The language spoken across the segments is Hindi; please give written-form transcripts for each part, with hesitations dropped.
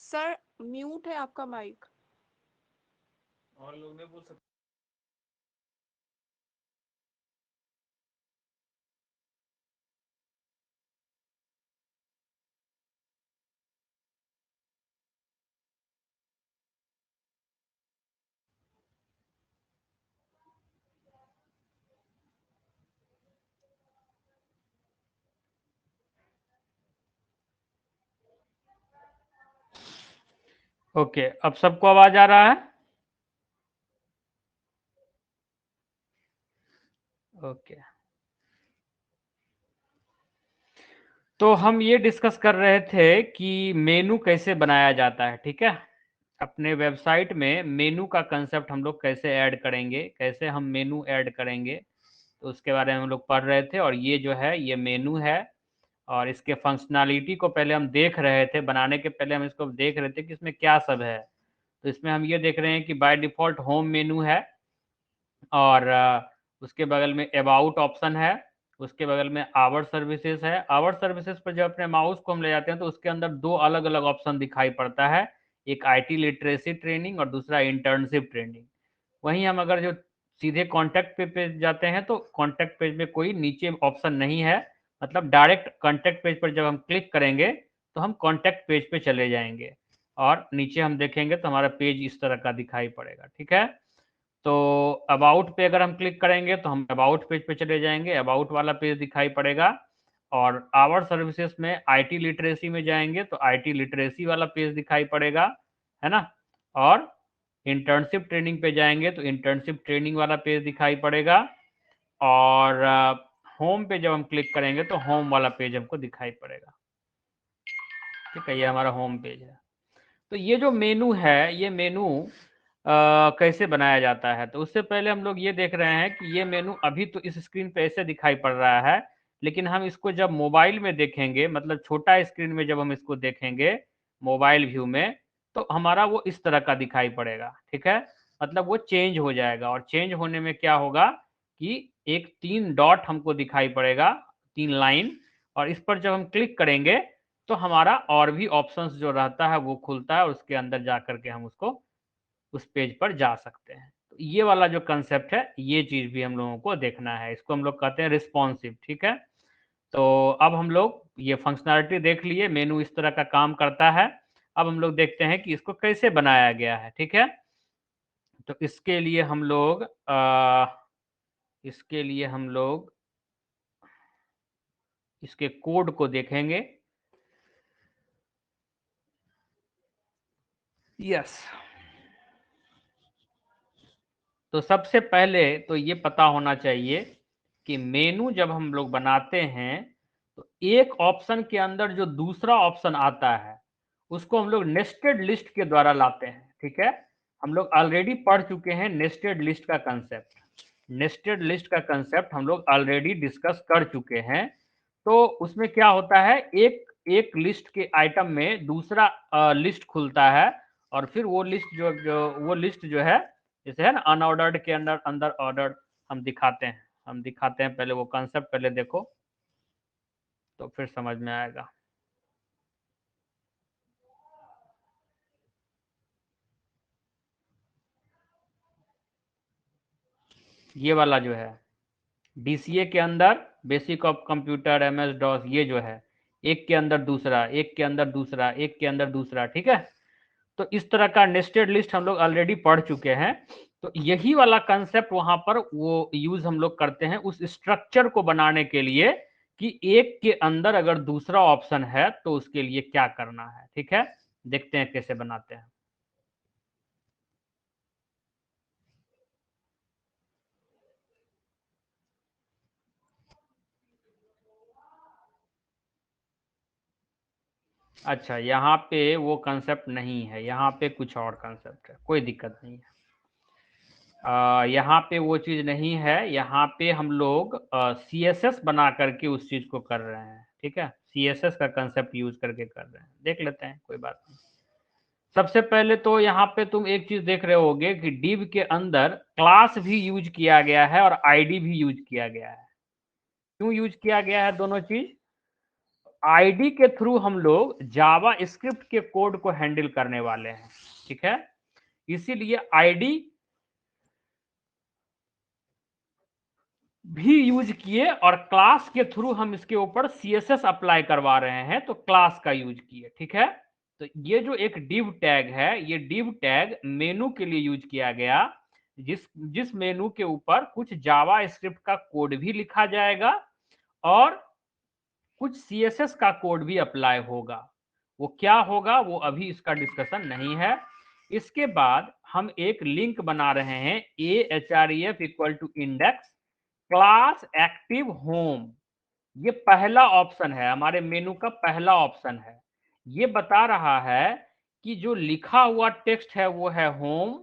सर म्यूट है आपका माइक। और लोग नहीं बोल सकते। ओके, अब सबको आवाज आ रहा है? ओके, तो हम ये डिस्कस कर रहे थे कि मेनू कैसे बनाया जाता है। ठीक है, अपने वेबसाइट में मेनू का कंसेप्ट हम लोग कैसे ऐड करेंगे, कैसे हम मेनू ऐड करेंगे, तो उसके बारे में हम लोग पढ़ रहे थे। और ये जो है ये मेनू है, और इसके फंक्शनैलिटी को पहले हम देख रहे थे। बनाने के पहले हम इसको देख रहे थे कि इसमें क्या सब है। तो इसमें हम ये देख रहे हैं कि बाय डिफ़ॉल्ट होम मेनू है, और उसके बगल में अबाउट ऑप्शन है, उसके बगल में आवर सर्विसेज है। आवर सर्विसेज पर जब अपने माउस को हम ले जाते हैं तो उसके अंदर दो अलग अलग ऑप्शन दिखाई पड़ता है, एक आईटी लिटरेसी ट्रेनिंग और दूसरा इंटर्नशिप ट्रेनिंग। वहीं हम अगर जो सीधे कॉन्टैक्ट पेज जाते हैं तो कॉन्टैक्ट पेज में कोई नीचे ऑप्शन नहीं है, मतलब डायरेक्ट कॉन्टैक्ट पेज पर जब हम क्लिक करेंगे तो हम कॉन्टैक्ट पेज पे चले जाएंगे, और नीचे हम देखेंगे तो हमारा पेज इस तरह का दिखाई पड़ेगा। ठीक है, तो अबाउट पे अगर हम क्लिक करेंगे तो हम अबाउट पेज पे चले जाएंगे, अबाउट वाला पेज दिखाई पड़ेगा। और आवर सर्विसेज में आईटी लिटरेसी में जाएंगे तो आईटी लिटरेसी वाला पेज दिखाई पड़ेगा, है ना। और इंटर्नशिप ट्रेनिंग पे जाएंगे तो इंटर्नशिप ट्रेनिंग वाला पेज दिखाई पड़ेगा। और होम पे जब हम क्लिक करेंगे तो होम वाला पेज हमको दिखाई पड़ेगा। ठीक है, ये हमारा होम पेज है। तो ये जो मेनू है, ये मेनू कैसे बनाया जाता है, तो उससे पहले हम लोग ये देख रहे हैं कि ये मेनू अभी तो इस स्क्रीन पे ऐसे दिखाई पड़ रहा है, लेकिन हम इसको जब मोबाइल में देखेंगे, मतलब छोटा स्क्रीन में जब हम इसको देखेंगे मोबाइल व्यू में, तो हमारा वो इस तरह का दिखाई पड़ेगा। ठीक है, मतलब वो चेंज हो जाएगा, और चेंज होने में क्या होगा कि एक 3 डॉट हमको दिखाई पड़ेगा, 3 लाइन, और इस पर जब हम क्लिक करेंगे तो हमारा और भी ऑप्शंस जो रहता है वो खुलता है, और उसके अंदर जा करके हम उसको उस पेज पर जा सकते हैं। तो ये वाला जो कंसेप्ट है, ये चीज भी हम लोगों को देखना है, इसको हम लोग कहते हैं रिस्पॉन्सिव। ठीक है, तो अब हम लोग ये फंक्शनैलिटी देख लिए, मेनू इस तरह का काम करता है। अब हम लोग देखते हैं कि इसको कैसे बनाया गया है। ठीक है, तो इसके लिए हम लोग इसके लिए हम लोग इसके कोड को देखेंगे। यस, तो सबसे पहले तो ये पता होना चाहिए कि मेनू जब हम लोग बनाते हैं तो एक ऑप्शन के अंदर जो दूसरा ऑप्शन आता है उसको हम लोग नेस्टेड लिस्ट के द्वारा लाते हैं। ठीक है, हम लोग ऑलरेडी पढ़ चुके हैं नेस्टेड लिस्ट का कंसेप्ट। नेस्टेड लिस्ट का कंसेप्ट हम लोग ऑलरेडी डिस्कस कर चुके हैं। तो उसमें क्या होता है, एक एक लिस्ट के आइटम में दूसरा लिस्ट खुलता है, और फिर वो लिस्ट वो लिस्ट जो है, जैसे है ना अनऑर्डर्ड के अंदर अंदर ऑर्डर्ड हम दिखाते हैं पहले वो कंसेप्ट पहले देखो, तो फिर समझ में आएगा। ये वाला जो है डीसीए के अंदर basic of computer MS DOS, ये जो है एक के अंदर दूसरा, एक के अंदर दूसरा, एक के अंदर दूसरा। ठीक है, तो इस तरह का नेस्टेड लिस्ट हम लोग ऑलरेडी पढ़ चुके हैं। तो यही वाला कंसेप्ट वहां पर वो यूज हम लोग करते हैं उस स्ट्रक्चर को बनाने के लिए कि एक के अंदर अगर दूसरा ऑप्शन है तो उसके लिए क्या करना है। ठीक है, देखते हैं कैसे बनाते हैं। अच्छा, यहाँ पे वो कंसेप्ट नहीं है, यहाँ पे कुछ और कंसेप्ट है, कोई दिक्कत नहीं है। यहाँ पे वो चीज़ नहीं है, यहाँ पे हम लोग सी एस एस बना करके उस चीज़ को कर रहे हैं। ठीक है, सी एस एस का कंसेप्ट यूज करके कर रहे हैं, देख लेते हैं, कोई बात नहीं। सबसे पहले तो यहाँ पे तुम एक चीज देख रहे होगे कि div के अंदर क्लास भी यूज किया गया है और आईडी भी यूज किया गया है। क्यों यूज किया गया है दोनों चीज? आईडी के थ्रू हम लोग जावा स्क्रिप्ट के कोड को हैंडल करने वाले हैं, ठीक है। इसीलिए आईडी भी यूज किए और क्लास के थ्रू हम इसके ऊपर सीएसएस अप्लाई करवा रहे हैं, तो क्लास का यूज किए, ठीक है। तो ये जो एक डिव टैग है, ये डिव टैग मेनू के लिए यूज किया गया, जिस जिस मेनू के ऊपर कुछ जावा स्क्रिप्ट का कोड भी लिखा जाएगा और कुछ सीएसएस का कोड भी अप्लाई होगा। वो क्या होगा वो अभी इसका डिस्कशन नहीं है। इसके बाद हम एक लिंक बना रहे हैं ahref equal to index class active home. ये पहला ऑप्शन है, हमारे मेनू का पहला ऑप्शन है। ये बता रहा है कि जो लिखा हुआ टेक्स्ट है वो है होम,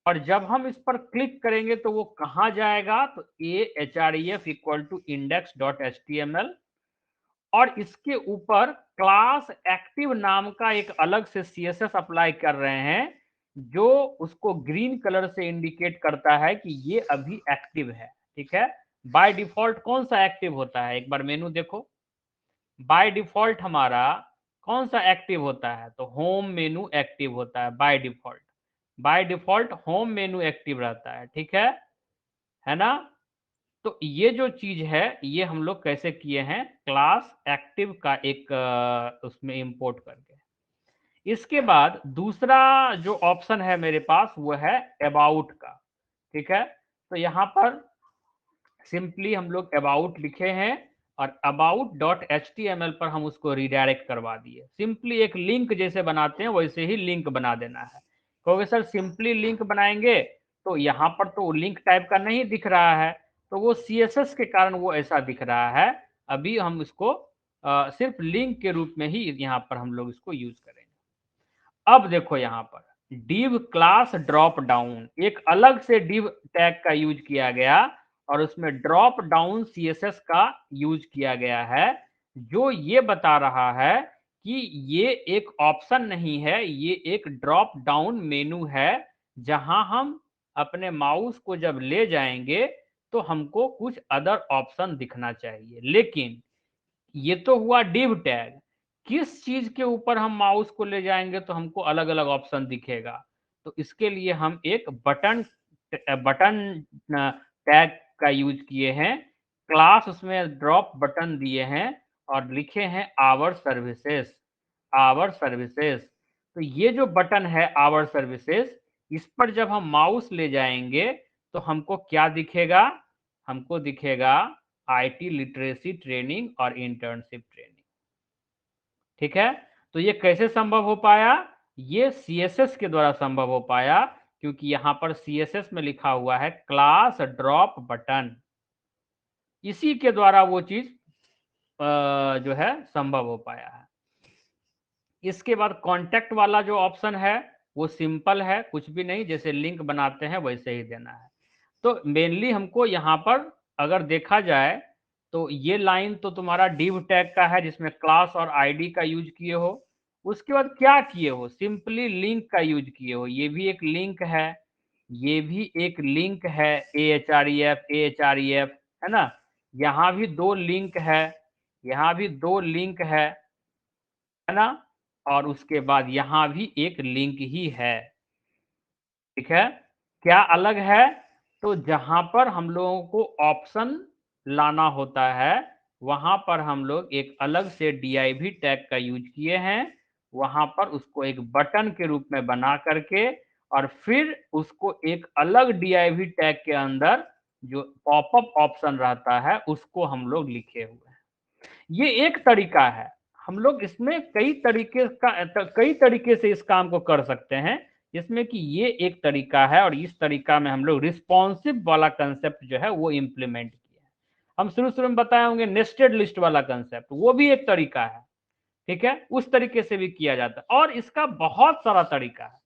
और जब हम इस पर क्लिक करेंगे तो वो कहां जाएगा, तो ahref equal to index dot HTML, और इसके ऊपर क्लास एक्टिव नाम का एक अलग से सीएसएस अप्लाई कर रहे हैं, जो उसको ग्रीन कलर से इंडिकेट करता है कि ये अभी एक्टिव है, ठीक है। बाय डिफॉल्ट कौन सा एक्टिव होता है, एक बार मेनू देखो। बाय डिफॉल्ट हमारा कौन सा एक्टिव होता है, तो होम मेनू एक्टिव होता है by default. By default home menu active रहता है, ठीक है ना। तो ये जो चीज है ये हम लोग कैसे किए हैं, क्लास एक्टिव का एक उसमें इंपोर्ट करके। इसके बाद दूसरा जो ऑप्शन है मेरे पास वो है अबाउट का, ठीक है। तो यहां पर सिंपली हम लोग अबाउट लिखे हैं और अबाउट डॉट एचटीएमएल पर हम उसको रिडायरेक्ट करवा दिए। सिंपली एक लिंक जैसे बनाते हैं वैसे ही लिंक बना देना है। क्योंकि सर सिंपली लिंक बनाएंगे तो यहाँ पर तो लिंक टाइप का नहीं दिख रहा है, तो वो सीएसएस के कारण वो ऐसा दिख रहा है। अभी हम इसको सिर्फ लिंक के रूप में ही यहाँ पर हम लोग इसको यूज करेंगे। अब देखो यहाँ पर div क्लास ड्रॉप डाउन, एक अलग से div टैग का यूज किया गया और उसमें ड्रॉप डाउन सीएसएस का यूज किया गया है, जो ये बता रहा है कि ये एक ऑप्शन नहीं है, ये एक ड्रॉप डाउन मेनू है, जहां हम अपने माउस को जब ले जाएंगे तो हमको कुछ अदर ऑप्शन दिखना चाहिए। लेकिन ये तो हुआ डिव टैग, किस चीज के ऊपर हम माउस को ले जाएंगे तो हमको अलग अलग ऑप्शन दिखेगा, तो इसके लिए हम एक बटन बटन टैग का यूज किए हैं। क्लास उसमें ड्रॉप बटन दिए हैं और लिखे हैं आवर सर्विसेज, आवर सर्विसेज। तो ये जो बटन है आवर सर्विसेज, इस पर जब हम माउस ले जाएंगे तो हमको क्या दिखेगा, हमको दिखेगा आईटी लिटरेसी ट्रेनिंग और इंटर्नशिप ट्रेनिंग, ठीक है। तो ये कैसे संभव हो पाया, ये सीएसएस के द्वारा संभव हो पाया, क्योंकि यहां पर सीएसएस में लिखा हुआ है क्लास ड्रॉप बटन, इसी के द्वारा वो चीज जो है संभव हो पाया है। इसके बाद कांटेक्ट वाला जो ऑप्शन है वो सिंपल है, कुछ भी नहीं, जैसे लिंक बनाते हैं वैसे ही देना है। तो मेनली हमको यहाँ पर अगर देखा जाए तो ये लाइन तो तुम्हारा डिव टैग का है जिसमें क्लास और आईडी का यूज किए हो। उसके बाद क्या किए हो, सिंपली लिंक का यूज किए हो, ये भी एक लिंक है, ये भी एक लिंक है, ahref है ना। यहाँ भी दो लिंक है, यहाँ भी दो लिंक है ना, और उसके बाद यहाँ भी एक लिंक ही है, ठीक है। क्या अलग है, तो जहां पर हम लोगों को ऑप्शन लाना होता है वहां पर हम लोग एक अलग से div टैग का यूज किए हैं, वहां पर उसको एक बटन के रूप में बना करके और फिर उसको एक अलग div टैग के अंदर जो पॉपअप ऑप्शन रहता है उसको हम लोग लिखे हुए हैं। ये एक तरीका है, हम लोग इसमें कई तरीके से इस काम को कर सकते हैं, जिसमें कि ये एक तरीका है और इस तरीका में हम लोग रिस्पॉन्सिव वाला कंसेप्ट जो है वो इम्प्लीमेंट किया है। हम शुरू में बताए होंगे नेस्टेड लिस्ट वाला कंसेप्ट, वो भी एक तरीका है, ठीक है, उस तरीके से भी किया जाता है। और इसका बहुत सारा तरीका है,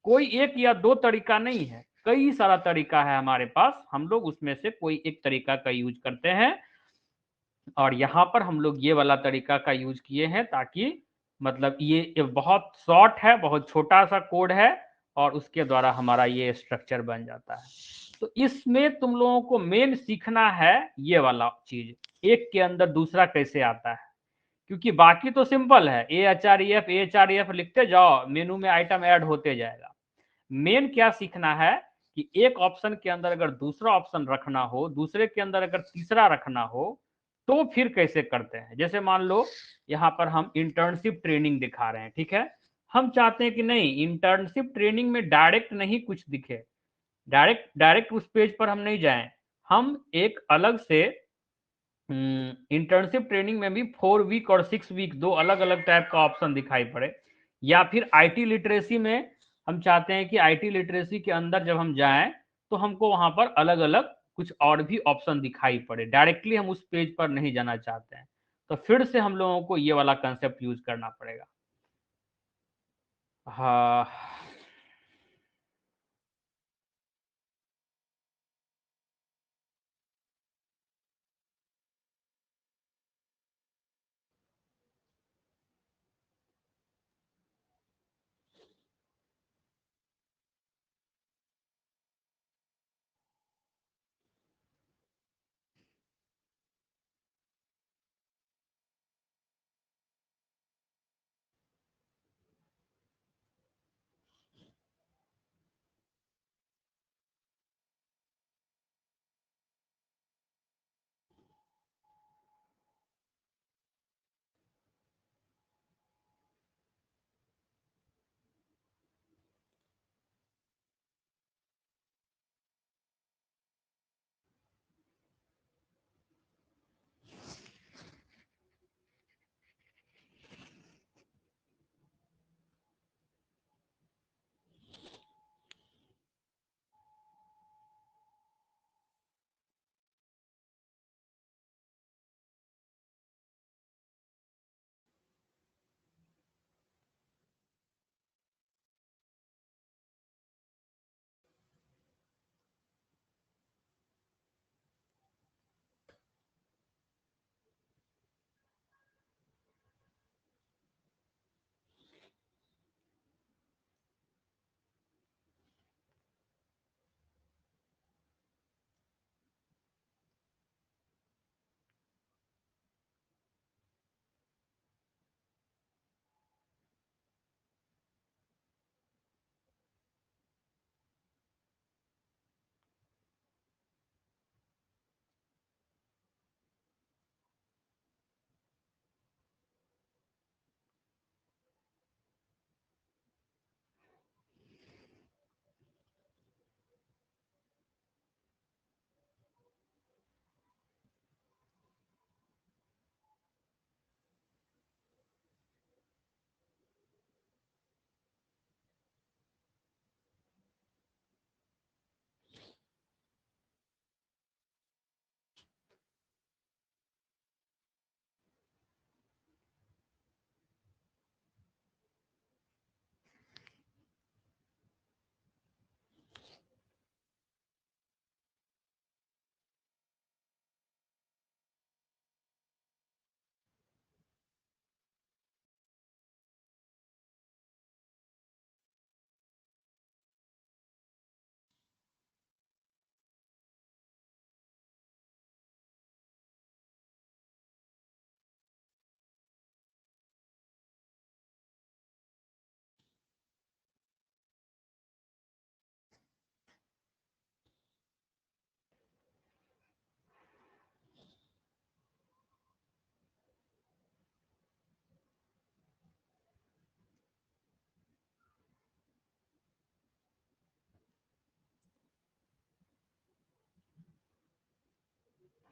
कोई एक या दो तरीका नहीं है, कई सारा तरीका है हमारे पास, हम लोग उसमें से कोई एक तरीका का यूज करते हैं। और यहाँ पर हम लोग ये वाला तरीका का यूज किए हैं ताकि मतलब ये बहुत शॉर्ट है, बहुत छोटा सा कोड है और उसके द्वारा हमारा ये स्ट्रक्चर बन जाता है। तो इसमें तुम लोगों को मेन सीखना है ये वाला चीज, एक के अंदर दूसरा कैसे आता है, क्योंकि बाकी तो सिंपल है, AHREF लिखते जाओ, मेनू में आइटम ऐड होते जाएगा। मेन क्या सीखना है कि एक ऑप्शन के अंदर अगर दूसरा ऑप्शन रखना हो, दूसरे के अंदर अगर तीसरा रखना हो, तो फिर कैसे करते हैं। जैसे मान लो यहाँ पर हम इंटर्नशिप ट्रेनिंग दिखा रहे हैं, ठीक है, हम चाहते हैं कि नहीं, इंटर्नशिप ट्रेनिंग में डायरेक्ट नहीं कुछ दिखे, डायरेक्ट डायरेक्ट उस पेज पर हम नहीं जाएं, हम एक अलग से इंटर्नशिप ट्रेनिंग में भी 4 वीक और 6 वीक दो अलग अलग टाइप का ऑप्शन दिखाई पड़े। या फिर आईटी लिटरेसी में हम चाहते हैं कि आईटी लिटरेसी के अंदर जब हम जाएं तो हमको वहां पर अलग अलग कुछ और भी ऑप्शन दिखाई पड़े, डायरेक्टली हम उस पेज पर नहीं जाना चाहते हैं, तो फिर से हम लोगों को ये वाला कंसेप्ट यूज करना पड़ेगा। हाँ,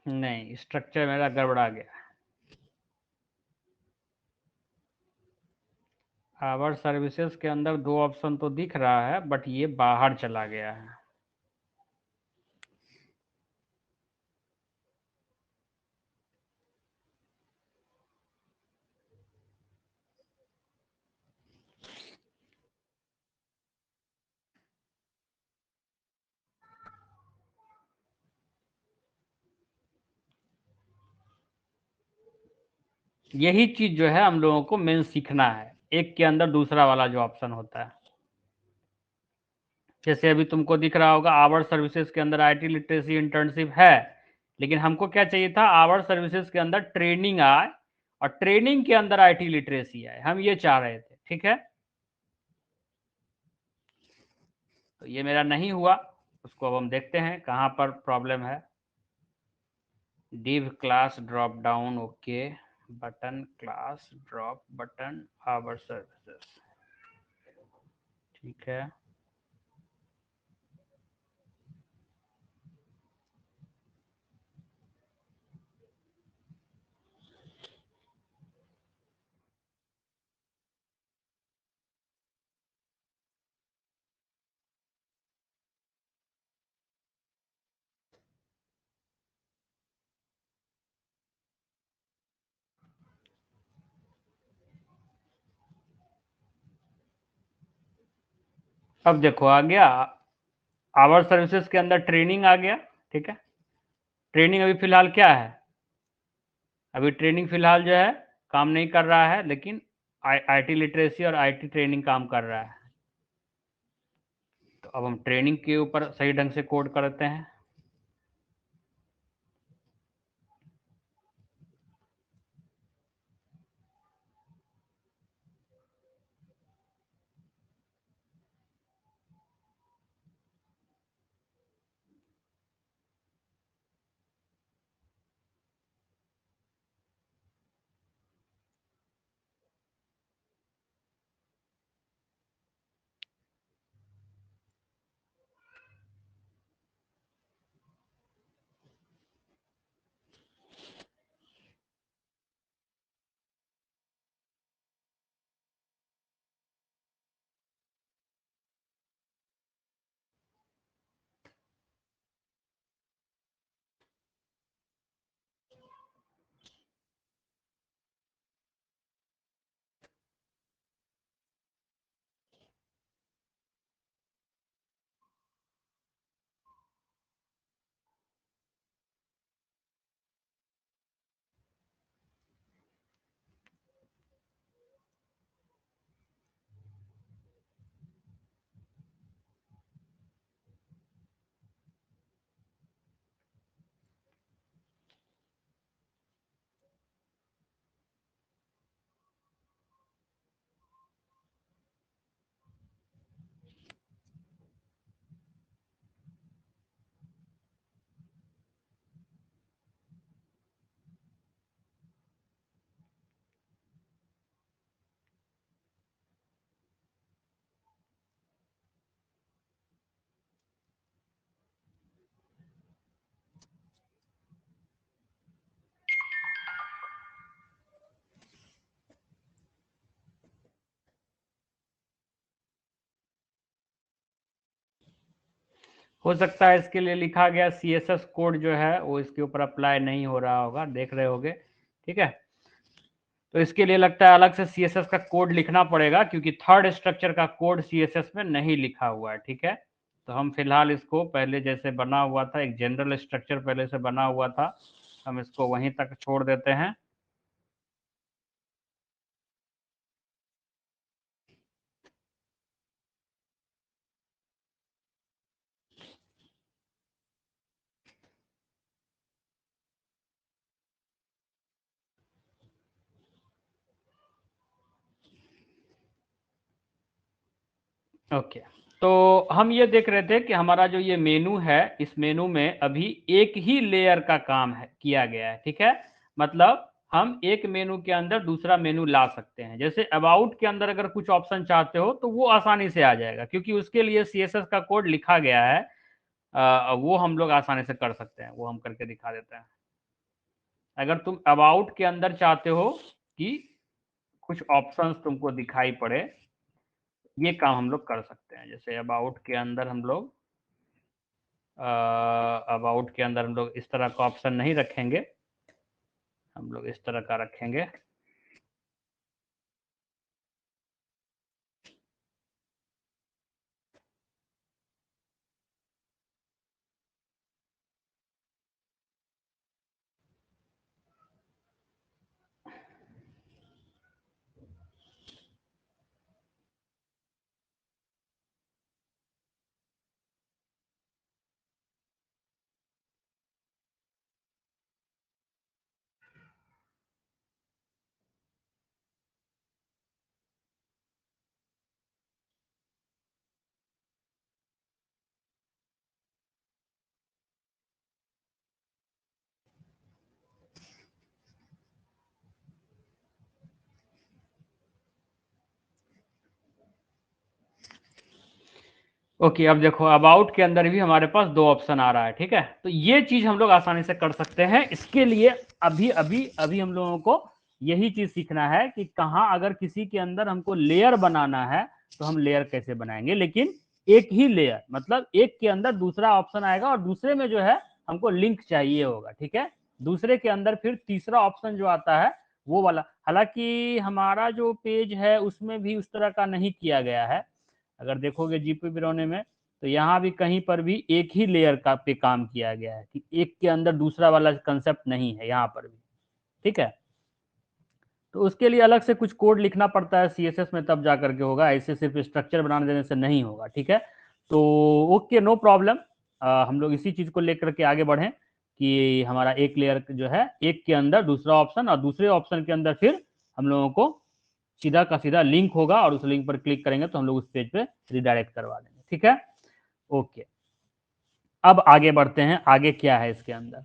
नहीं, स्ट्रक्चर मेरा गड़बड़ा गया। आवर सर्विसेज के अंदर दो ऑप्शन तो दिख रहा है, बट ये बाहर चला गया है। यही चीज जो है हम लोगों को मेन सीखना है, एक के अंदर दूसरा वाला जो ऑप्शन होता है। जैसे अभी तुमको दिख रहा होगा आवर सर्विसेज के अंदर आईटी लिटरेसी इंटर्नशिप है, लेकिन हमको क्या चाहिए था, आवर सर्विसेज के अंदर ट्रेनिंग आए और ट्रेनिंग के अंदर आईटी लिटरेसी आए, हम ये चाह रहे थे, ठीक है। तो ये मेरा नहीं हुआ, उसको अब हम देखते हैं कहाँ पर प्रॉब्लम है। div class drop down, okay, button class drop button our services, ठीक है। अब देखो आ गया, आवर सर्विसेज के अंदर ट्रेनिंग आ गया, ठीक है। ट्रेनिंग अभी फिलहाल क्या है, अभी ट्रेनिंग फिलहाल जो है काम नहीं कर रहा है, लेकिन आईटी लिटरेसी और आईटी ट्रेनिंग काम कर रहा है। तो अब हम ट्रेनिंग के ऊपर सही ढंग से कोड करते हैं। हो सकता है इसके लिए लिखा गया CSS कोड जो है वो इसके ऊपर अप्लाई नहीं हो रहा होगा, देख रहे होगे, ठीक है। तो इसके लिए लगता है अलग से CSS का कोड लिखना पड़ेगा, क्योंकि थर्ड स्ट्रक्चर का कोड CSS में नहीं लिखा हुआ है, ठीक है। तो हम फिलहाल इसको पहले जैसे बना हुआ था, एक जनरल स्ट्रक्चर पहले से बना हुआ था, हम इसको वहीं तक छोड़ देते हैं। ओके, तो हम ये देख रहे थे कि हमारा जो ये मेनू है, इस मेनू में अभी एक ही लेयर का काम है किया गया है, ठीक है। मतलब हम एक मेनू के अंदर दूसरा मेनू ला सकते हैं। जैसे अबाउट के अंदर अगर कुछ ऑप्शन चाहते हो तो वो आसानी से आ जाएगा, क्योंकि उसके लिए CSS का कोड लिखा गया है। वो हम लोग आसानी से कर सकते हैं, वो हम करके दिखा देते हैं। अगर तुम अबाउट के अंदर चाहते हो कि कुछ ऑप्शंस तुमको दिखाई पड़े, ये काम हम लोग कर सकते हैं। जैसे अबाउट के अंदर हम लोग अबाउट के अंदर हम लोग इस तरह का ऑप्शन नहीं रखेंगे, हम लोग इस तरह का रखेंगे। ओके, अब देखो अबाउट के अंदर भी हमारे पास दो ऑप्शन आ रहा है, ठीक है। तो ये चीज हम लोग आसानी से कर सकते हैं। इसके लिए अभी अभी अभी हम लोगों को यही चीज सीखना है कि कहाँ अगर किसी के अंदर हमको लेयर बनाना है तो हम लेयर कैसे बनाएंगे, लेकिन एक ही लेयर, मतलब एक के अंदर दूसरा ऑप्शन आएगा और दूसरे में जो है हमको लिंक चाहिए होगा, ठीक है। दूसरे के अंदर फिर तीसरा ऑप्शन जो आता है वो वाला, हालांकि हमारा जो पेज है उसमें भी उस तरह का नहीं किया गया है। अगर देखोगे जीपी बिरौने में तो यहाँ भी कहीं पर भी एक ही लेयर का पे काम किया गया है कि एक के अंदर दूसरा वाला कंसेप्ट नहीं है यहाँ पर भी, ठीक है। तो उसके लिए अलग से कुछ कोड लिखना पड़ता है सीएसएस में, तब जा करके होगा, ऐसे सिर्फ स्ट्रक्चर बनाने देने से नहीं होगा, ठीक है। तो ओके, नो प्रॉब्लम। हम लोग इसी चीज को लेकर के आगे बढ़ें कि हमारा एक लेयर जो है एक के अंदर दूसरा ऑप्शन और दूसरे ऑप्शन के अंदर फिर हम लोगों को सीधा का सीधा लिंक होगा और उस लिंक पर क्लिक करेंगे तो हम लोग उस पेज पे रिडायरेक्ट करवा देंगे, ठीक है। ओके, अब आगे बढ़ते हैं, आगे क्या है इसके अंदर,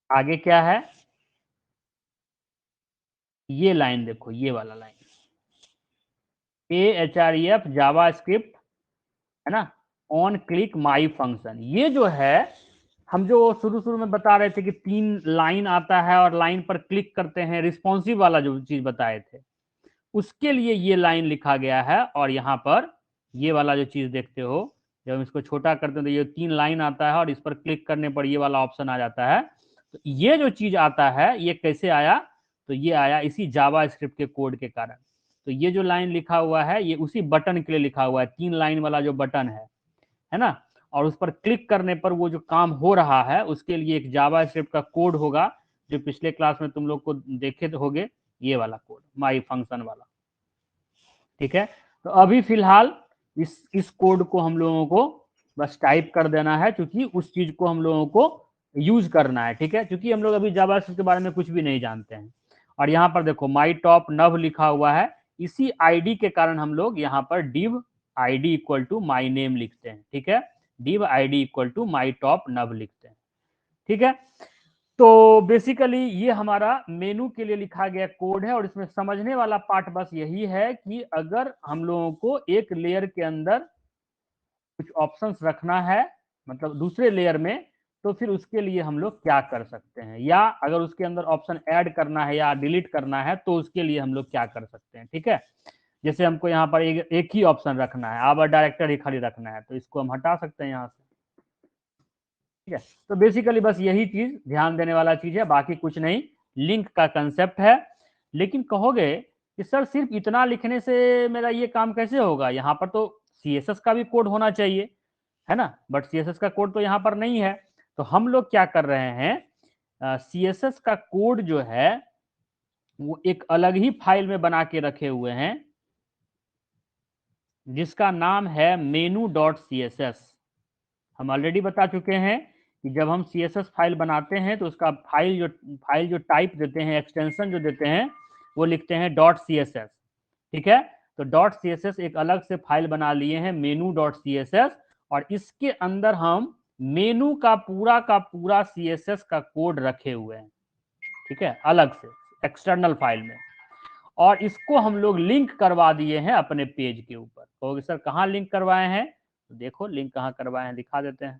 आगे क्या है, ये लाइन देखो, ये वाला लाइन, AHREF जावा स्क्रिप्ट, है ना, ऑन क्लिक माई फंक्शन। ये जो है हम जो शुरू शुरू में बता रहे थे कि 3 लाइन आता है और लाइन पर क्लिक करते हैं, रिस्पॉन्सिव वाला जो चीज बताए थे, उसके लिए ये लाइन लिखा गया है। और यहाँ पर ये वाला जो चीज देखते हो, जब हम इसको छोटा करते हैं तो ये 3 लाइन आता है और इस पर क्लिक करने पर ये वाला ऑप्शन आ जाता है। तो ये जो चीज आता है ये कैसे आया, तो ये आया इसी जावा स्क्रिप्ट के कोड के कारण। तो ये जो लाइन लिखा हुआ है ये उसी बटन के लिए लिखा हुआ है, 3 लाइन वाला जो बटन है ना। और उस पर क्लिक करने पर वो जो काम हो रहा है उसके लिए एक जावा स्क्रिप्ट का कोड होगा, जो पिछले क्लास में तुम लोग को देखे होगे, ये वाला कोड माई फंक्शन वाला, ठीक है। तो अभी फिलहाल इस कोड को हम लोगों को बस टाइप कर देना है, क्योंकि उस चीज को हम लोगों को यूज करना है, ठीक है, क्योंकि हम लोग अभी जावास्क्रिप्ट के बारे में कुछ भी नहीं जानते हैं। और यहाँ पर देखो माई टॉप नव लिखा हुआ है, इसी आईडी के कारण हम लोग यहाँ पर div id equal to my name लिखते हैं, ठीक है। div id equal to my top nav लिखते हैं, ठीक है। तो बेसिकली ये हमारा मेनू के लिए लिखा गया कोड है और इसमें समझने वाला पार्ट बस यही है कि अगर हम लोगों को एक लेयर के अंदर कुछ ऑप्शंस रखना है, मतलब दूसरे लेयर में, तो फिर उसके लिए हम लोग क्या कर सकते हैं, या अगर उसके अंदर ऑप्शन ऐड करना है या डिलीट करना है तो उसके लिए हम लोग क्या कर सकते हैं, ठीक है। जैसे हमको यहाँ पर एक ही ऑप्शन रखना है, आवर डायरेक्टर ही खाली रखना है, तो इसको हम हटा सकते हैं यहाँ से, ठीक है। तो बेसिकली बस यही चीज ध्यान देने वाला चीज है, बाकी कुछ नहीं, लिंक का कंसेप्ट है। लेकिन कहोगे कि सर सिर्फ इतना लिखने से मेरा ये काम कैसे होगा, यहाँ पर तो सीएसएस का भी कोड होना चाहिए, है ना, बट सीएसएस का कोड तो यहाँ पर नहीं है। तो हम लोग क्या कर रहे हैं, सीएसएस का कोड जो है वो एक अलग ही फाइल में बना के रखे हुए हैं, जिसका नाम है menu dot C S S. हम ऑलरेडी बता चुके हैं कि जब हम CSS फाइल बनाते हैं तो उसका फाइल जो टाइप देते हैं, एक्सटेंशन जो देते हैं, वो लिखते हैं डॉट सी एस एस, ठीक है। तो डॉट सी एस एस एक अलग से फाइल बना लिए हैं, menu dot C S S, और इसके अंदर हम मेनू का पूरा CSS का कोड रखे हुए हैं, ठीक है, अलग से एक्सटर्नल फाइल में। और इसको हम लोग लिंक करवा दिए हैं अपने पेज के ऊपर। तो सर कहाँ लिंक करवाए हैं, तो देखो लिंक कहाँ करवाए हैं, दिखा देते हैं।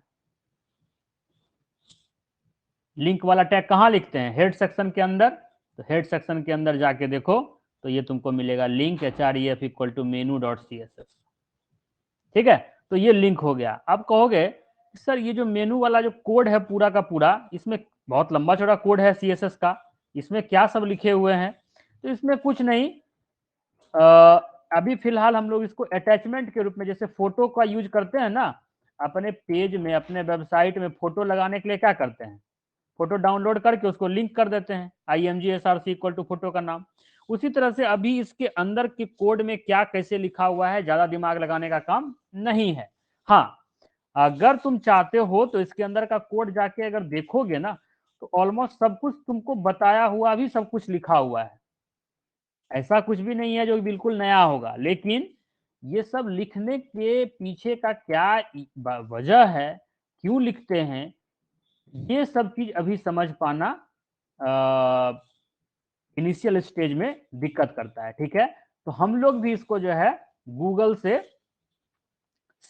लिंक वाला टैग कहाँ लिखते हैं, हेड सेक्शन के अंदर। तो हेड सेक्शन के अंदर जाके देखो तो ये तुमको मिलेगा link href equal to menu dot C S S, ठीक है। तो ये लिंक हो गया। अब कहोगे सर ये जो मेनू वाला जो कोड है पूरा का पूरा, इसमें बहुत लंबा चौड़ा कोड है CSS का, इसमें क्या सब लिखे हुए हैं, तो इसमें कुछ नहीं। अभी फिलहाल हम लोग इसको अटैचमेंट के रूप में, जैसे फोटो का यूज करते हैं ना, अपने पेज में अपने वेबसाइट में फोटो लगाने के लिए क्या करते हैं, फोटो डाउनलोड करके उसको लिंक कर देते हैं, IMG इक्वल टू फोटो का नाम। उसी तरह से अभी इसके अंदर के कोड में क्या कैसे लिखा हुआ है, ज्यादा दिमाग लगाने का काम नहीं है। हाँ, अगर तुम चाहते हो तो इसके अंदर का कोड जाके अगर देखोगे ना, तो ऑलमोस्ट सब कुछ तुमको बताया हुआ भी सब कुछ लिखा हुआ है। ऐसा कुछ भी नहीं है जो बिल्कुल नया होगा, लेकिन ये सब लिखने के पीछे का क्या वजह है, क्यों लिखते हैं, ये सब चीज अभी समझ पाना इनिशियल स्टेज में दिक्कत करता है, ठीक है। तो हम लोग भी इसको जो है गूगल से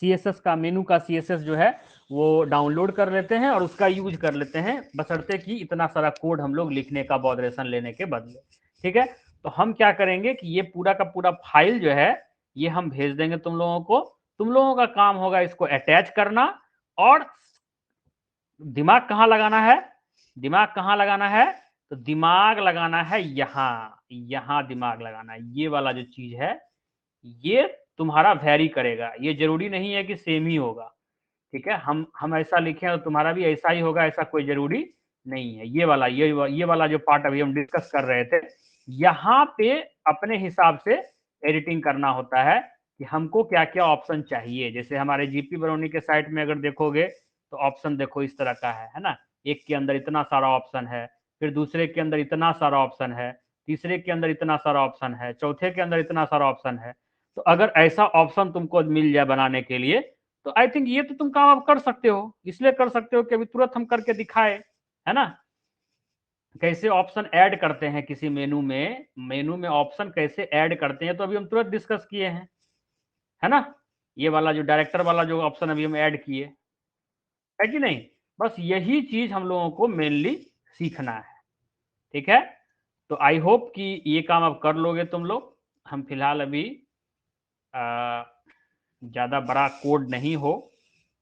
CSS का, मेनू का CSS जो है वो डाउनलोड कर लेते हैं और उसका यूज कर लेते हैं, बशर्ते कि इतना सारा कोड हम लोग लिखने का बॉदरेशन लेने के बदले। ठीक है, तो हम क्या करेंगे कि ये पूरा का पूरा फाइल जो है ये हम भेज देंगे तुम लोगों को। तुम लोगों का काम होगा इसको अटैच करना, और दिमाग कहां लगाना है, दिमाग कहां लगाना है, तो दिमाग लगाना है यहां, यहां दिमाग लगाना है। ये वाला जो चीज है ये तुम्हारा वैरी करेगा, ये जरूरी नहीं है कि सेम ही होगा। ठीक है, हम ऐसा लिखे और तुम्हारा भी ऐसा ही होगा, ऐसा कोई जरूरी नहीं है। ये वाला जो पार्ट अभी हम डिस्कस कर रहे थे, यहाँ पे अपने हिसाब से एडिटिंग करना होता है कि हमको क्या क्या ऑप्शन चाहिए। जैसे हमारे जीपी बरौनी के साइट में अगर देखोगे तो ऑप्शन देखो इस तरह का है ना, एक के अंदर इतना सारा ऑप्शन है, फिर दूसरे के अंदर इतना सारा ऑप्शन है, तीसरे के अंदर इतना सारा ऑप्शन है, चौथे के अंदर इतना सारा ऑप्शन है। तो अगर ऐसा ऑप्शन तुमको मिल जाए बनाने के लिए, तो आई थिंक ये तो तुम काम अब कर सकते हो। इसलिए कर सकते हो कि अभी तुरंत हम करके दिखाए, है ना, कैसे ऑप्शन ऐड करते हैं किसी मेनू में, मेनू में ऑप्शन कैसे ऐड करते हैं, तो अभी हम तुरंत डिस्कस किए हैं, है ना। ये वाला जो डायरेक्टर वाला जो ऑप्शन अभी हम ऐड किए, है कि नहीं। बस यही चीज हम लोगों को मेनली सीखना है। ठीक है, तो आई होप कि ये काम अब कर लोगे तुम लोग। हम फिलहाल अभी ज्यादा बड़ा कोड नहीं हो,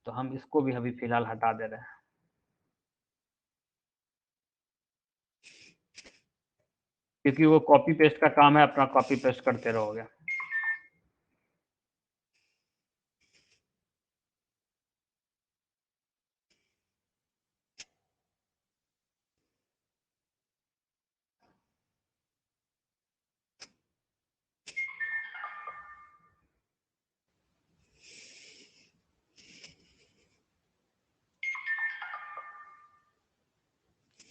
तो हम इसको भी अभी फिलहाल हटा दे रहे हैं। क्योंकि वो कॉपी पेस्ट का काम है, अपना कॉपी पेस्ट करते रहोगे।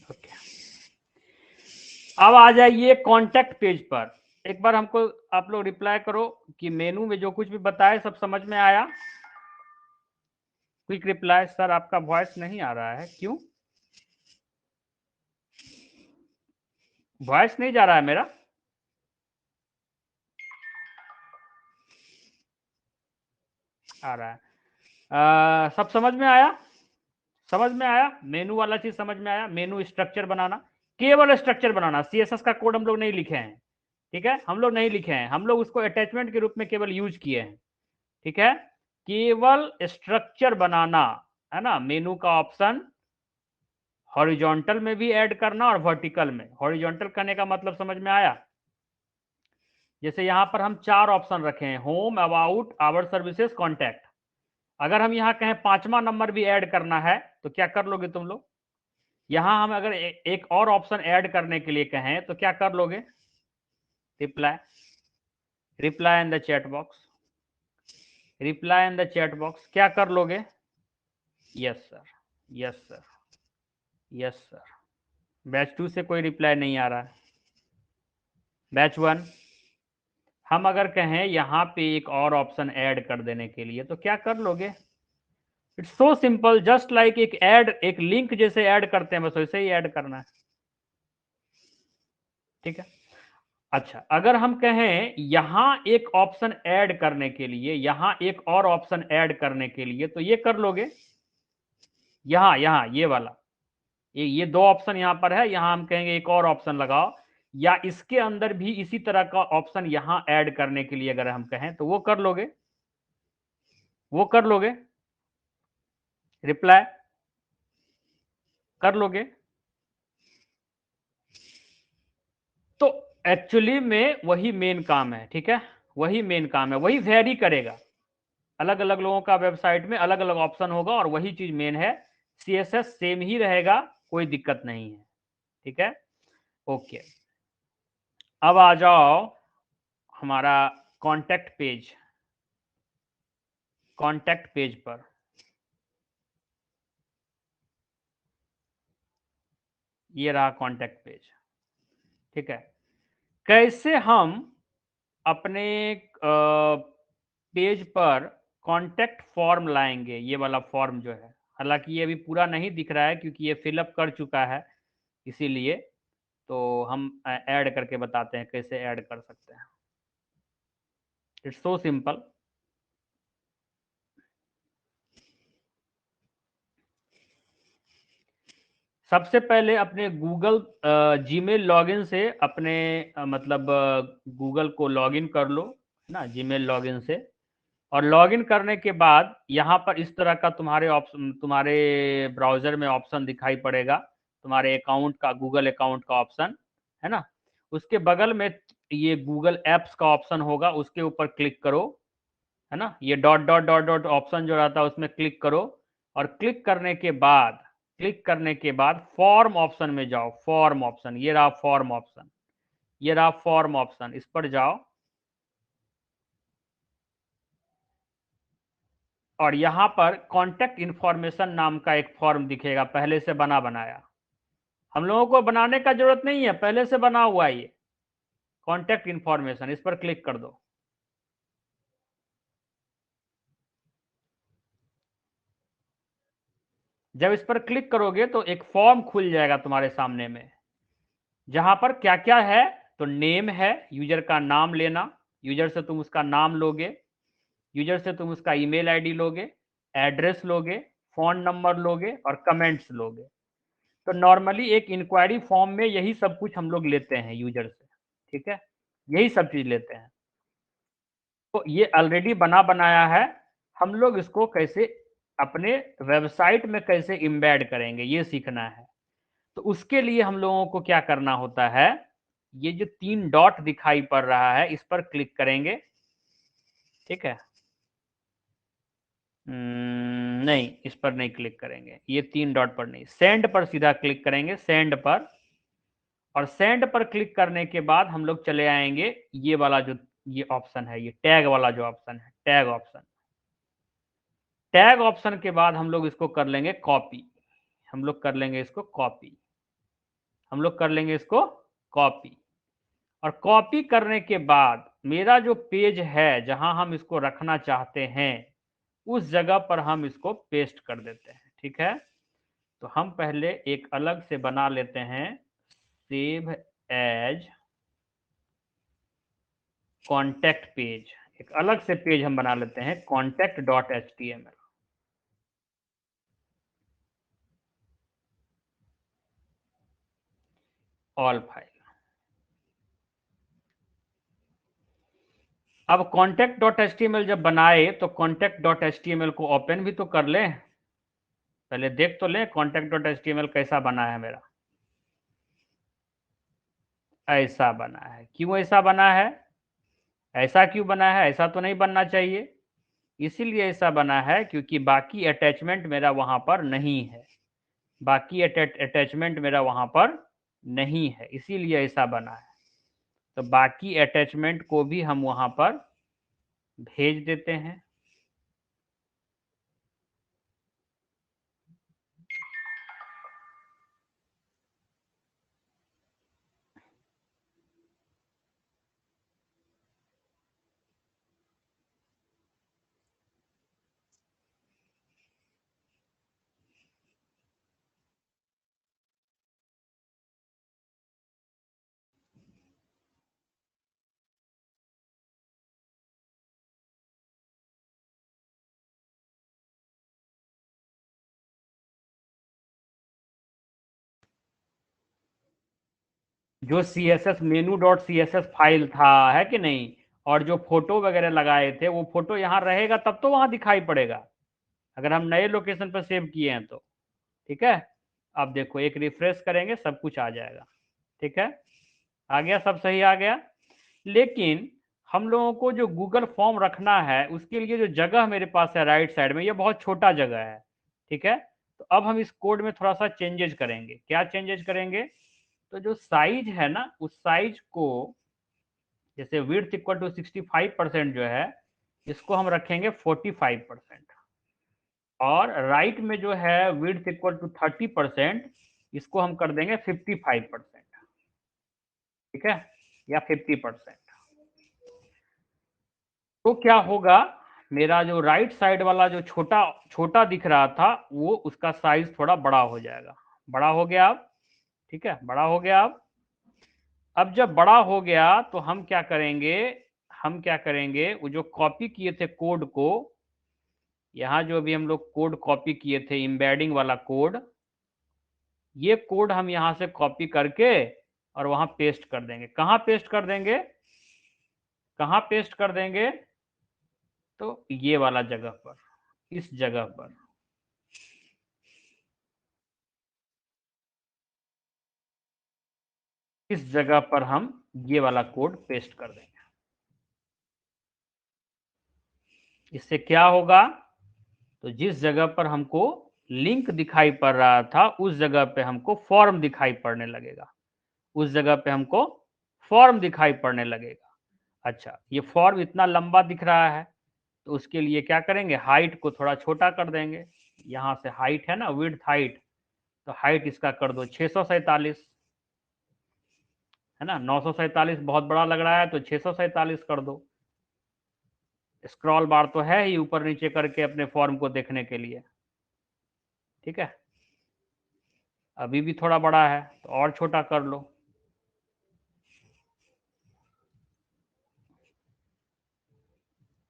ओके, अब आ जाइए कांटेक्ट पेज पर। एक बार हमको आप लोग रिप्लाई करो कि मेनू में जो कुछ भी बताए सब समझ में आया। क्विक रिप्लाई, सर आपका वॉइस नहीं आ रहा है, क्यों? वॉइस नहीं जा रहा है मेरा? आ रहा है। सब समझ में आया? समझ में आया, मेनू वाला चीज समझ में आया। मेनू स्ट्रक्चर बनाना, केवल स्ट्रक्चर बनाना, CSS का कोड हम लोग नहीं लिखे हैं। ठीक है, हम लोग नहीं लिखे हैं, हम लोग उसको अटैचमेंट के रूप में केवल यूज किए हैं। ठीक है, केवल स्ट्रक्चर बनाना, है ना। मेनू का ऑप्शन हॉरिजॉन्टल में भी ऐड करना और वर्टिकल में। हॉरिजॉन्टल करने का मतलब समझ में आया? जैसे यहां पर हम 4 ऑप्शन रखे हैं, home, about, our services, contact. अगर हम यहाँ कहें 5वां नंबर भी ऐड करना है तो क्या कर लोगे तुम लोग? यहां हम अगर एक और ऑप्शन ऐड करने के लिए कहें तो क्या कर लोगे? Reply, reply in the chat box, reply in the chat box, क्या कर लोगे? Yes sir, yes sir, yes sir. Batch 2 से कोई रिप्लाई नहीं आ रहा है। बैच 1, हम अगर कहें यहाँ पे एक और ऑप्शन ऐड कर देने के लिए तो क्या कर लोगे? It's so simple, just like एक ऐड, एक लिंक जैसे ऐड करते हैं, बस वैसे ही ऐड करना है। ठीक है, अच्छा, अगर हम कहें यहां एक ऑप्शन ऐड करने के लिए, यहां एक और ऑप्शन ऐड करने के लिए, तो ये कर लोगे? यहां यहां ये वाला, ये 2 ऑप्शन यहां पर है, यहां हम कहेंगे एक और ऑप्शन लगाओ, या इसके अंदर भी इसी तरह का ऑप्शन यहां ऐड करने के लिए अगर हम कहें तो वो कर लोगे? वो कर लोगे? रिप्लाई कर लोगे? तो एक्चुअली में वही मेन काम है। ठीक है, वही मेन काम है, वही वेरी करेगा। अलग अलग लोगों का वेबसाइट में अलग अलग ऑप्शन होगा और वही चीज मेन है। CSS सेम ही रहेगा, कोई दिक्कत नहीं है। ठीक है, ओके। अब आ जाओ हमारा कॉन्टैक्ट पेज, कॉन्टैक्ट पेज पर। ये रहा कॉन्टैक्ट पेज। ठीक है, कैसे हम अपने पेज पर कॉन्टैक्ट फॉर्म लाएंगे, ये वाला फॉर्म जो है, हालांकि ये अभी पूरा नहीं दिख रहा है क्योंकि ये फिलअप कर चुका है, इसीलिए तो हम ऐड करके बताते हैं कैसे ऐड कर सकते हैं। It's so simple. सबसे पहले अपने गूगल जीमेल लॉगिन से अपने मतलब गूगल को लॉगिन कर लो, है ना, जीमेल लॉगिन से। और लॉगिन करने के बाद यहाँ पर इस तरह का तुम्हारे ऑप्शन, तुम्हारे ब्राउजर में ऑप्शन दिखाई पड़ेगा, तुम्हारे अकाउंट का, गूगल अकाउंट का ऑप्शन, है ना। उसके बगल में ये गूगल एप्स का ऑप्शन होगा, उसके ऊपर क्लिक करो, है ना। ये dot dot dot dot option जो रहता है उसमें क्लिक करो। और क्लिक करने के बाद फॉर्म ऑप्शन में जाओ। फॉर्म ऑप्शन, ये रहा फॉर्म ऑप्शन, ये रहा फॉर्म ऑप्शन, इस पर जाओ। और यहां पर कॉन्टेक्ट इंफॉर्मेशन नाम का एक फॉर्म दिखेगा, पहले से बना बनाया। हम लोगों को बनाने का जरूरत नहीं है, पहले से बना हुआ है ये कॉन्टेक्ट इंफॉर्मेशन, इस पर क्लिक कर दो। जब इस पर क्लिक करोगे तो एक फॉर्म खुल जाएगा तुम्हारे सामने में, जहां पर क्या क्या है। तो नेम है, यूजर का नाम लेना, यूजर से तुम उसका नाम लोगे, यूजर से तुम उसका ईमेल आईडी लोगे, एड्रेस लोगे, फोन नंबर लोगे और कमेंट्स लोगे। तो नॉर्मली एक इंक्वायरी फॉर्म में यही सब कुछ हम लोग लेते हैं यूजर से, ठीक है, यही सब चीज लेते हैं। तो ये ऑलरेडी बना बनाया है, हम लोग इसको कैसे अपने वेबसाइट में कैसे इम्बेड करेंगे ये सीखना है। तो उसके लिए हम लोगों को क्या करना होता है, ये जो 3 डॉट दिखाई पड़ रहा है इस पर क्लिक करेंगे, ठीक है। नहीं, इस पर नहीं क्लिक करेंगे, ये 3 डॉट पर नहीं, सेंड पर सीधा क्लिक करेंगे, सेंड पर। और सेंड पर क्लिक करने के बाद हम लोग चले आएंगे ये वाला जो ये ऑप्शन है, ये टैग वाला जो ऑप्शन है, टैग ऑप्शन। टैग ऑप्शन के बाद हम लोग इसको कर लेंगे कॉपी, हम लोग कर लेंगे इसको कॉपी, हम लोग कर लेंगे इसको कॉपी। और कॉपी करने के बाद मेरा जो पेज है जहां हम इसको रखना चाहते हैं उस जगह पर हम इसको पेस्ट कर देते हैं, ठीक है। तो हम पहले एक अलग से बना लेते हैं, सेव एज कॉन्टेक्ट पेज, एक अलग से पेज हम बना लेते हैं, contact dot H T M L, all file. अब contact dot H T M L जब बनाए तो contact dot H T M L को ओपन भी तो कर लें, पहले देख तो लें contact dot H T M L कैसा बना है मेरा। ऐसा बना है, क्यों ऐसा बना है, ऐसा क्यों बना है, ऐसा तो नहीं बनना चाहिए। इसीलिए ऐसा बना है क्योंकि बाकी अटैचमेंट मेरा वहां पर नहीं है, बाकी अटैचमेंट मेरा वहां पर नहीं है, इसीलिए ऐसा बना है। तो बाकी अटैचमेंट को भी हम वहां पर भेज देते हैं। जो C S S menu dot C S S file था, है कि नहीं, और जो फोटो वगैरह लगाए थे वो फोटो यहाँ रहेगा तब तो वहां दिखाई पड़ेगा, अगर हम नए लोकेशन पर सेव किए हैं तो, ठीक है। अब देखो एक रिफ्रेश करेंगे सब कुछ आ जाएगा, ठीक है, आ गया, सब सही आ गया। लेकिन हम लोगों को जो गूगल फॉर्म रखना है उसके लिए जो जगह मेरे पास है राइट साइड में, ये बहुत छोटा जगह है, ठीक है। तो अब हम इस कोड में थोड़ा सा चेंजेज करेंगे, क्या चेंजेज करेंगे, तो जो साइज है ना उस साइज को, जैसे विड्थ इक्वल टू 65% जो है इसको हम रखेंगे 45%। और राइट में जो है विड्थ इक्वल टू 30%, इसको हम कर देंगे 55%, ठीक है, या 50%। तो क्या होगा, मेरा जो राइट साइड वाला जो छोटा छोटा दिख रहा था वो उसका साइज थोड़ा बड़ा हो जाएगा, बड़ा हो गया अब, ठीक है, बड़ा हो गया अब जब बड़ा हो गया तो हम क्या करेंगे, हम क्या करेंगे, वो जो कॉपी किए थे कोड को, यहाँ जो अभी हम लोग कोड कॉपी किए थे एम्बेडिंग वाला कोड, ये कोड हम यहाँ से कॉपी करके और वहां पेस्ट कर देंगे। कहाँ पेस्ट कर देंगे, कहाँ पेस्ट कर देंगे, तो ये वाला जगह पर, इस जगह पर, इस जगह पर हम ये वाला कोड पेस्ट कर देंगे। इससे क्या होगा, तो जिस जगह पर हमको लिंक दिखाई पड़ रहा था उस जगह पे हमको फॉर्म दिखाई पड़ने लगेगा, उस जगह पे हमको फॉर्म दिखाई पड़ने लगेगा। अच्छा, ये फॉर्म इतना लंबा दिख रहा है, तो उसके लिए क्या करेंगे, हाइट को थोड़ा छोटा कर देंगे। यहाँ से हाइट है ना, विड्थ हाइट, तो हाइट इसका कर दो 647, है ना। 947 बहुत बड़ा लग रहा है तो 647 कर दो। स्क्रॉल बार तो है ही ऊपर नीचे करके अपने फॉर्म को देखने के लिए, ठीक है। अभी भी थोड़ा बड़ा है तो और छोटा कर लो।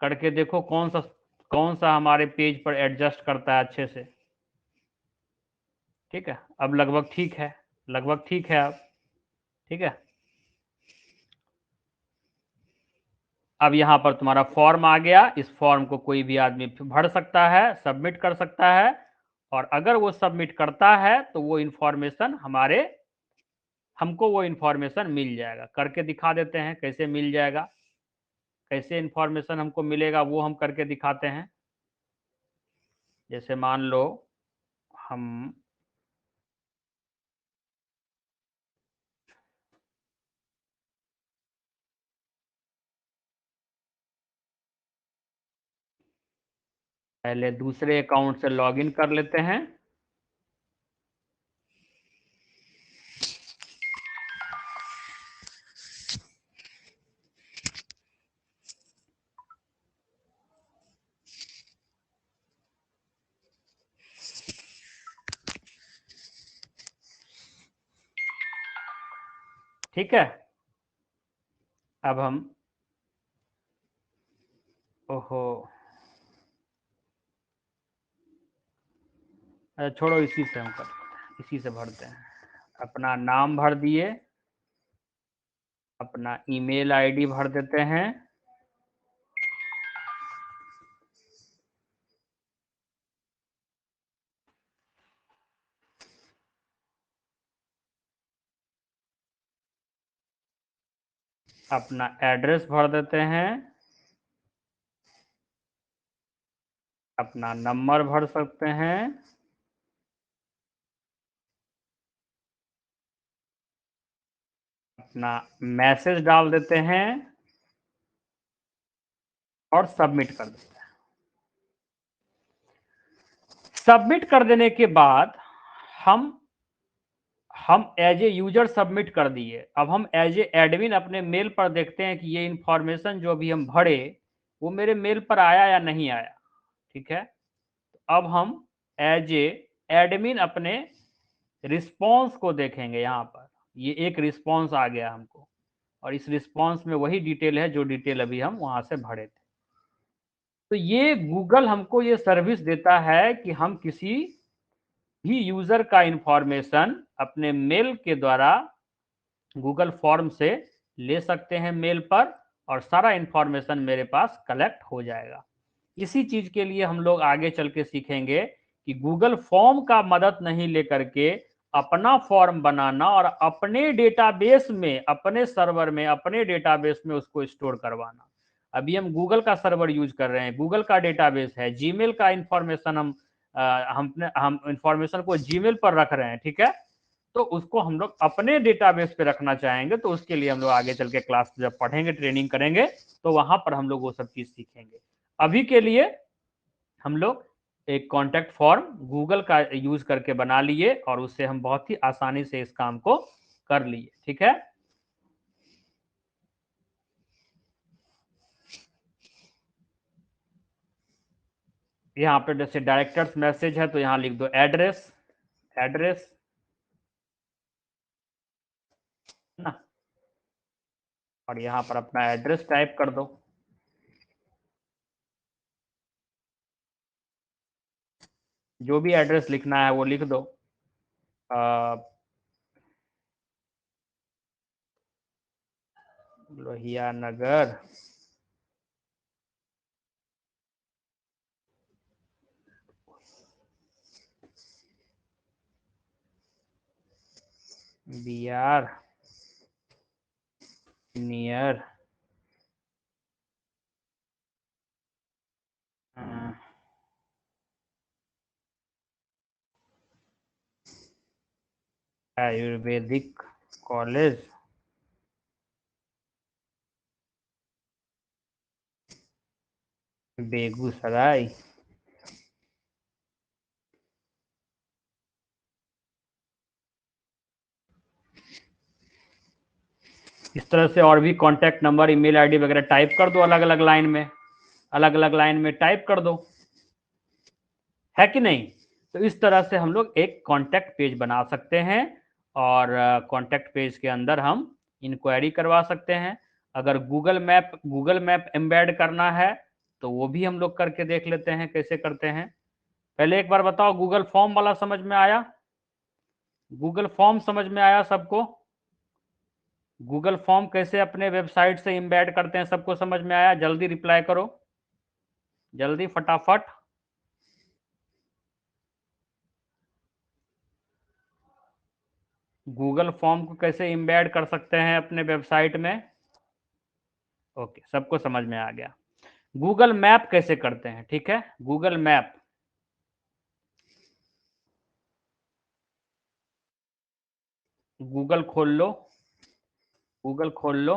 करके देखो कौन सा हमारे पेज पर एडजस्ट करता है अच्छे से। ठीक है, अब लगभग ठीक है, लगभग ठीक है अब, ठीक है। अब यहाँ पर तुम्हारा फॉर्म आ गया, इस फॉर्म को कोई भी आदमी भर सकता है, सबमिट कर सकता है, और अगर वो सबमिट करता है तो वो इंफॉर्मेशन हमको वो इंफॉर्मेशन मिल जाएगा। करके दिखा देते हैं कैसे मिल जाएगा, कैसे इंफॉर्मेशन हमको मिलेगा वो हम करके दिखाते हैं। जैसे मान लो हम पहले दूसरे अकाउंट से लॉगिन कर लेते हैं। ठीक है, अब हम, ओहो, छोड़ो, इसी से हम करते हैं, इसी से भरते हैं। अपना नाम भर दिए, अपना ईमेल आईडी भर देते हैं, अपना एड्रेस भर देते हैं, अपना नंबर भर सकते हैं, अपना मैसेज डाल देते हैं और सबमिट कर देते हैं। सबमिट कर देने के बाद हम एज ए यूजर सबमिट कर दिए। अब हम एज ए एडमिन अपने मेल पर देखते हैं कि ये इंफॉर्मेशन जो अभी हम भरे वो मेरे मेल पर आया या नहीं आया। ठीक है, अब हम एज ए एडमिन अपने रिस्पॉन्स को देखेंगे। यहाँ पर ये एक रिस्पॉन्स आ गया हमको, और इस रिस्पॉन्स में वही डिटेल है जो डिटेल अभी हम वहां से भरे थे। तो ये गूगल हमको ये सर्विस देता है कि हम किसी भी यूजर का इंफॉर्मेशन अपने मेल के द्वारा गूगल फॉर्म से ले सकते हैं मेल पर, और सारा इंफॉर्मेशन मेरे पास कलेक्ट हो जाएगा। इसी चीज के लिए हम लोग आगे चल के सीखेंगे कि गूगल फॉर्म का मदद नहीं लेकर के अपना फॉर्म बनाना और अपने डेटाबेस में, अपने सर्वर में, अपने डेटाबेस में उसको स्टोर करवाना। अभी हम गूगल का सर्वर यूज कर रहे हैं, गूगल का डेटाबेस है, जीमेल का इंफॉर्मेशन हम इंफॉर्मेशन को जीमेल पर रख रहे हैं। ठीक है, तो उसको हम लोग अपने डेटाबेस पे रखना चाहेंगे, तो उसके लिए हम लोग आगे चल के क्लास जब पढ़ेंगे, ट्रेनिंग करेंगे, तो वहां पर हम लोग वो सब चीज सीखेंगे। अभी के लिए हम लोग एक कॉन्टैक्ट फॉर्म गूगल का यूज करके बना लिए, और उससे हम बहुत ही आसानी से इस काम को कर लिए। ठीक है, यहाँ पे जैसे डायरेक्टर्स मैसेज है तो यहाँ लिख दो एड्रेस, एड्रेस, ना, और यहाँ पर अपना एड्रेस टाइप कर दो। जो भी एड्रेस लिखना है वो लिख दो। Lohia Nagar, Bihar, near Ayurvedic college, Begusarai. इस तरह से और भी कॉन्टैक्ट नंबर, ईमेल आईडी वगैरह टाइप कर दो, अलग अलग लाइन में, अलग अलग लाइन में टाइप कर दो, है कि नहीं। तो इस तरह से हम लोग एक कॉन्टैक्ट पेज बना सकते हैं और कॉन्टैक्ट पेज के अंदर हम इंक्वायरी करवा सकते हैं। अगर गूगल मैप एम्बेड करना है तो वो भी हम लोग करके देख लेते हैं कैसे करते हैं। पहले एक बार बताओ, गूगल फॉर्म वाला समझ में आया? गूगल फॉर्म समझ में आया सबको? गूगल फॉर्म कैसे अपने वेबसाइट से एम्बेड करते हैं सबको समझ में आया? जल्दी रिप्लाई करो, जल्दी फटाफट। गूगल फॉर्म को कैसे एम्बेड कर सकते हैं अपने वेबसाइट में? ओके, सबको समझ में आ गया। गूगल मैप कैसे करते हैं, ठीक है। गूगल मैप, गूगल खोल लो, गूगल खोल लो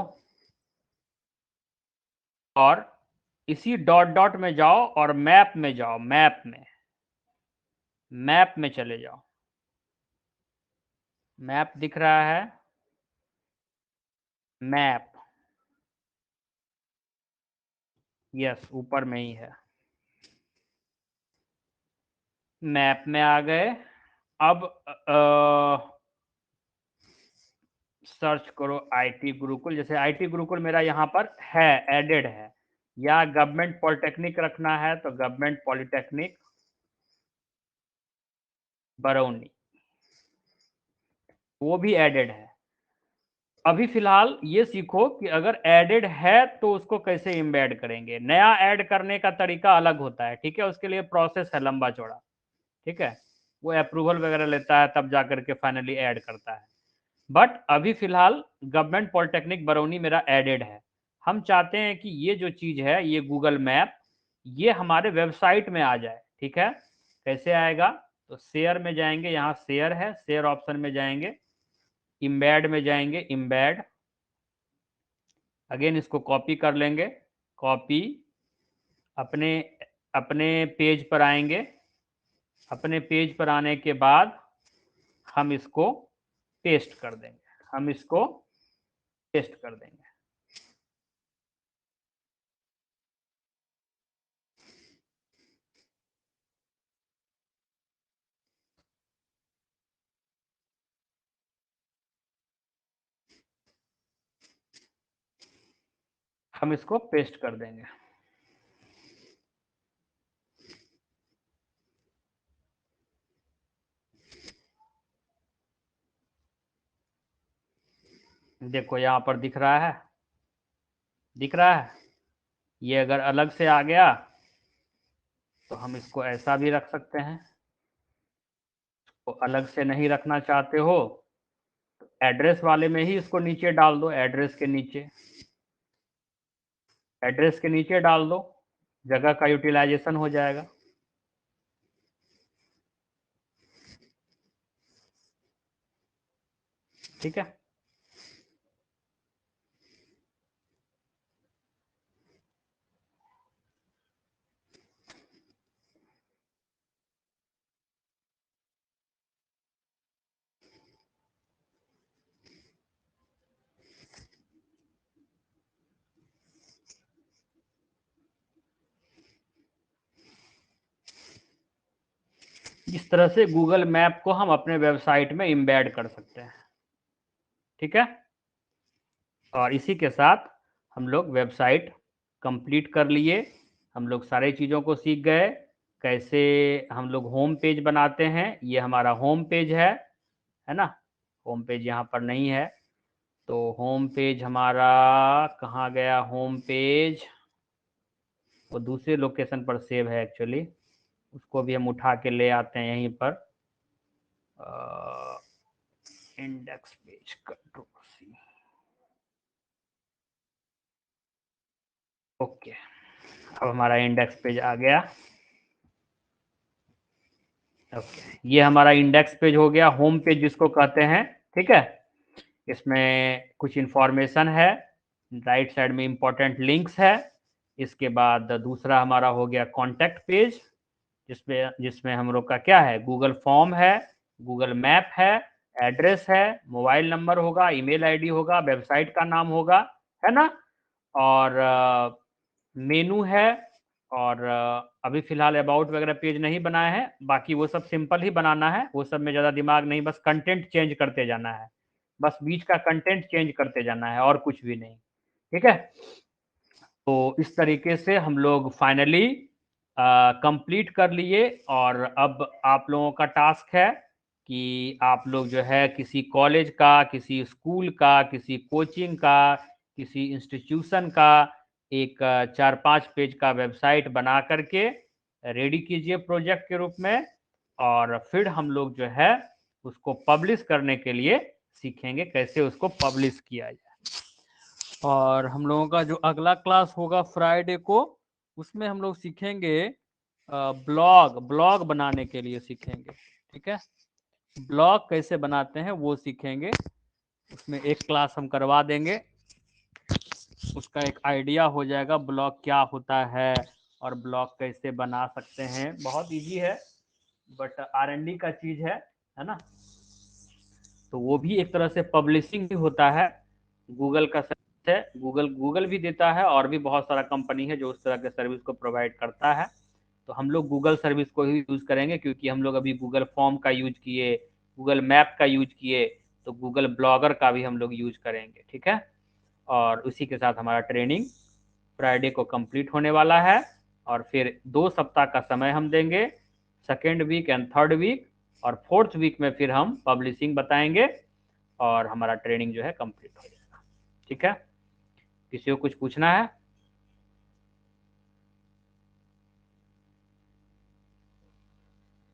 और इसी डॉट डॉट में जाओ और मैप में जाओ, मैप में चले जाओ। मैप दिख रहा है? मैप, यस, ऊपर में ही है। मैप में आ गए। अब सर्च करो आईटी गुरुकुल। जैसे आईटी गुरुकुल मेरा यहाँ पर है, एडेड है, या गवर्नमेंट पॉलिटेक्निक रखना है तो गवर्नमेंट पॉलिटेक्निक बरौनी, वो भी एडेड है। अभी फिलहाल ये सीखो कि अगर एडेड है तो उसको कैसे एम्बेड करेंगे। नया ऐड करने का तरीका अलग होता है, ठीक है, उसके लिए प्रोसेस है लंबा चौड़ा, ठीक है, वो अप्रूवल वगैरह लेता है तब जाकर के फाइनली ऐड करता है। बट अभी फिलहाल गवर्नमेंट पॉलिटेक्निक बरौनी मेरा एडेड है। हम चाहते हैं कि ये जो चीज है, ये गूगल मैप, ये हमारे वेबसाइट में आ जाए, ठीक है। कैसे आएगा? तो शेयर में जाएंगे, यहाँ शेयर है, शेयर ऑप्शन में जाएंगे, इम्बेड में जाएंगे, इम्बेड, अगेन इसको कॉपी कर लेंगे, कॉपी, अपने अपने पेज पर आएंगे, अपने पेज पर आने के बाद हम इसको पेस्ट कर देंगे, हम इसको पेस्ट कर देंगे। हम इसको पेस्ट कर देंगे। देखो यहाँ पर दिख रहा है, दिख रहा है। ये अगर अलग से आ गया तो हम इसको ऐसा भी रख सकते हैं। तो अलग से नहीं रखना चाहते हो तो एड्रेस वाले में ही इसको नीचे डाल दो, एड्रेस के नीचे, एड्रेस के नीचे डाल दो, जगह का यूटिलाइजेशन हो जाएगा। ठीक है, इस तरह से गूगल मैप को हम अपने वेबसाइट में एम्बेड कर सकते हैं, ठीक है। और इसी के साथ हम लोग वेबसाइट कंप्लीट कर लिए, हम लोग सारे चीज़ों को सीख गए, कैसे हम लोग होम पेज बनाते हैं। ये हमारा होम पेज है ना। होम पेज यहाँ पर नहीं है, तो होम पेज हमारा कहाँ गया? होम पेज वो दूसरे लोकेशन पर सेव है एक्चुअली, उसको भी हम उठा के ले आते हैं यहीं पर। Index page control C. Okay, अब हमारा इंडेक्स पेज आ गया। ओके, ये हमारा इंडेक्स पेज हो गया, होम पेज जिसको कहते हैं। ठीक है, इसमें कुछ इंफॉर्मेशन है, राइट साइड में इंपॉर्टेंट लिंक्स है। इसके बाद दूसरा हमारा हो गया कॉन्टैक्ट पेज, जिसमें जिसमें हम लोग का क्या है? गूगल फॉर्म है, गूगल मैप है, एड्रेस है, मोबाइल नंबर होगा, ईमेल आईडी होगा, वेबसाइट का नाम होगा, है ना। और मेनू है। और अभी फिलहाल अबाउट वगैरह पेज नहीं बनाया है, बाकी वो सब सिंपल ही बनाना है, वो सब में ज़्यादा दिमाग नहीं, बस कंटेंट चेंज करते जाना है, बस बीच का कंटेंट चेंज करते जाना है और कुछ भी नहीं। ठीक है, तो इस तरीके से हम लोग फाइनली कंप्लीट कर लिए। और अब आप लोगों का टास्क है कि आप लोग जो है किसी कॉलेज का, किसी स्कूल का, किसी कोचिंग का, किसी इंस्टीट्यूशन का एक 4-5 पेज का वेबसाइट बना करके रेडी कीजिए प्रोजेक्ट के रूप में। और फिर हम लोग जो है उसको पब्लिश करने के लिए सीखेंगे कैसे उसको पब्लिश किया जाए। और हम लोगों का जो अगला क्लास होगा फ्राइडे को, उसमें हम लोग सीखेंगे ब्लॉग बनाने के लिए सीखेंगे। ठीक है, ब्लॉग कैसे बनाते हैं वो सीखेंगे, उसमें एक क्लास हम करवा देंगे, उसका एक आइडिया हो जाएगा ब्लॉग क्या होता है और ब्लॉग कैसे बना सकते हैं। बहुत इजी है, बट R&D का चीज है ना। तो वो भी एक तरह से पब्लिशिंग ही होता है, गूगल का सर्विस है, गूगल भी देता है, और भी बहुत सारा कंपनी है जो उस तरह के सर्विस को प्रोवाइड करता है। तो हम लोग गूगल सर्विस को ही यूज़ करेंगे, क्योंकि हम लोग अभी गूगल फॉर्म का यूज किए, गूगल मैप का यूज किए, तो गूगल ब्लॉगर का भी हम लोग यूज करेंगे। ठीक है, और उसी के साथ हमारा ट्रेनिंग फ्राइडे को कंप्लीट होने वाला है। और फिर 2 सप्ताह का समय हम देंगे, second week and third week, और फोर्थ वीक में फिर हम पब्लिशिंग बताएंगे और हमारा ट्रेनिंग जो है कंप्लीट हो जाएगा। ठीक है, किसी को कुछ पूछना है?